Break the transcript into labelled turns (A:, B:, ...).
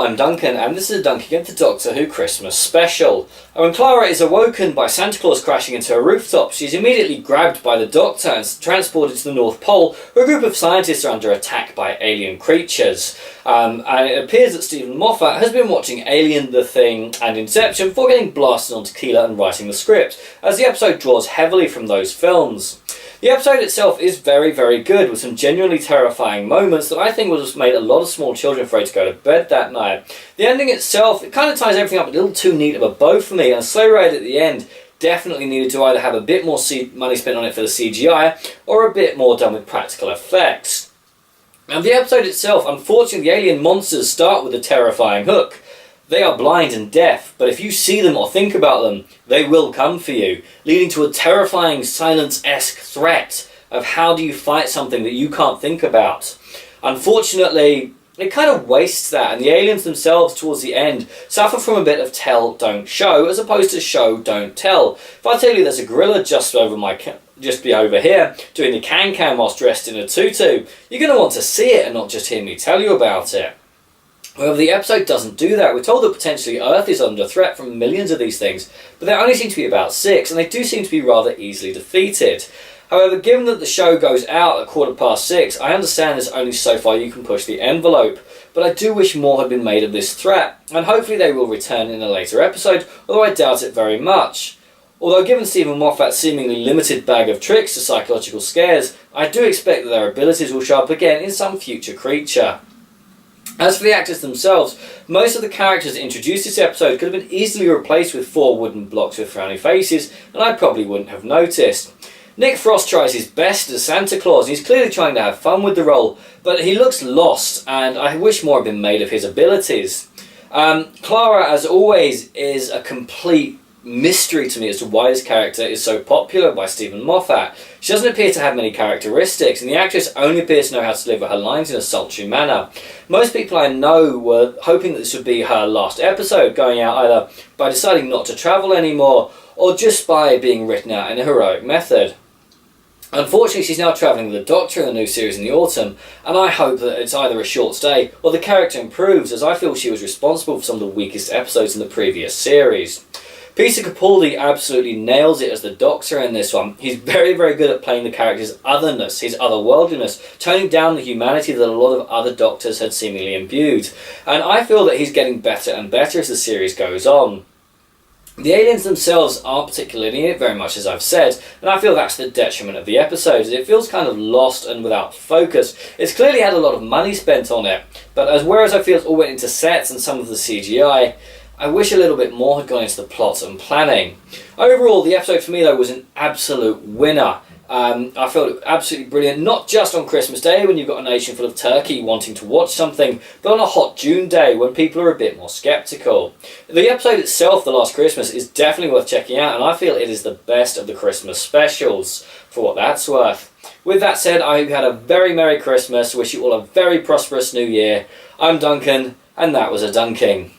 A: I'm Duncan, and this is a Dunking into Doctor Who Christmas special. When Clara is awoken by Santa Claus crashing into her rooftop, she's immediately grabbed by the Doctor and transported to the North Pole, where a group of scientists are under attack by alien creatures. And it appears that Stephen Moffat has been watching Alien, The Thing and Inception before getting blasted on tequila and writing the script, as the episode draws heavily from those films. The episode itself is very, very good, with some genuinely terrifying moments that I think would have made a lot of small children afraid to go to bed that night. The ending itself, it kind of ties everything up a little too neat of a bow for me, and Sleigh Ride at the end definitely needed to either have a bit more money spent on it for the CGI, or a bit more done with practical effects. Now the episode itself, unfortunately the alien monsters start with a terrifying hook. They are blind and deaf, but if you see them or think about them, they will come for you, leading to a terrifying Silence-esque threat of how do you fight something that you can't think about. Unfortunately, it kind of wastes that, and the aliens themselves towards the end suffer from a bit of tell, don't show, as opposed to show, don't tell. If I tell you there's a gorilla just be over here, doing the can-can whilst dressed in a tutu, you're going to want to see it and not just hear me tell you about it. However, the episode doesn't do that. We're told that potentially Earth is under threat from millions of these things, but there only seem to be about 6, and they do seem to be rather easily defeated. However, given that the show goes out at 6:15, I understand there's only so far you can push the envelope, but I do wish more had been made of this threat, and hopefully they will return in a later episode, although I doubt it very much. Although given Stephen Moffat's seemingly limited bag of tricks to psychological scares, I do expect that their abilities will show up again in some future creature. As for the actors themselves, most of the characters introduced this episode could have been easily replaced with 4 wooden blocks with frowny faces, and I probably wouldn't have noticed. Nick Frost tries his best as Santa Claus, and he's clearly trying to have fun with the role, but he looks lost, and I wish more had been made of his abilities. Clara, as always, is a complete mystery to me as to why this character is so popular by Stephen Moffat. She doesn't appear to have many characteristics, and the actress only appears to know how to deliver her lines in a sultry manner. Most people I know were hoping that this would be her last episode, going out either by deciding not to travel anymore, or just by being written out in a heroic method. Unfortunately, she's now travelling with the Doctor in the new series in the autumn, and I hope that it's either a short stay or the character improves, as I feel she was responsible for some of the weakest episodes in the previous series. Peter Capaldi absolutely nails it as the Doctor in this one. He's very, very good at playing the character's otherness, his otherworldliness, toning down the humanity that a lot of other Doctors had seemingly imbued. And I feel that he's getting better and better as the series goes on. The aliens themselves aren't particularly in it very much, as I've said, and I feel that's the detriment of the episode, as it feels kind of lost and without focus. It's clearly had a lot of money spent on it, but whereas I feel it all went into sets and some of the CGI, I wish a little bit more had gone into the plot and planning. Overall, the episode for me though was an absolute winner. I felt it absolutely brilliant, not just on Christmas Day when you've got a nation full of turkey wanting to watch something, but on a hot June day when people are a bit more sceptical. The episode itself, The Last Christmas, is definitely worth checking out, and I feel it is the best of the Christmas specials, for what that's worth. With that said, I hope you had a very Merry Christmas, wish you all a very prosperous New Year. I'm Duncan, and that was a Dunking.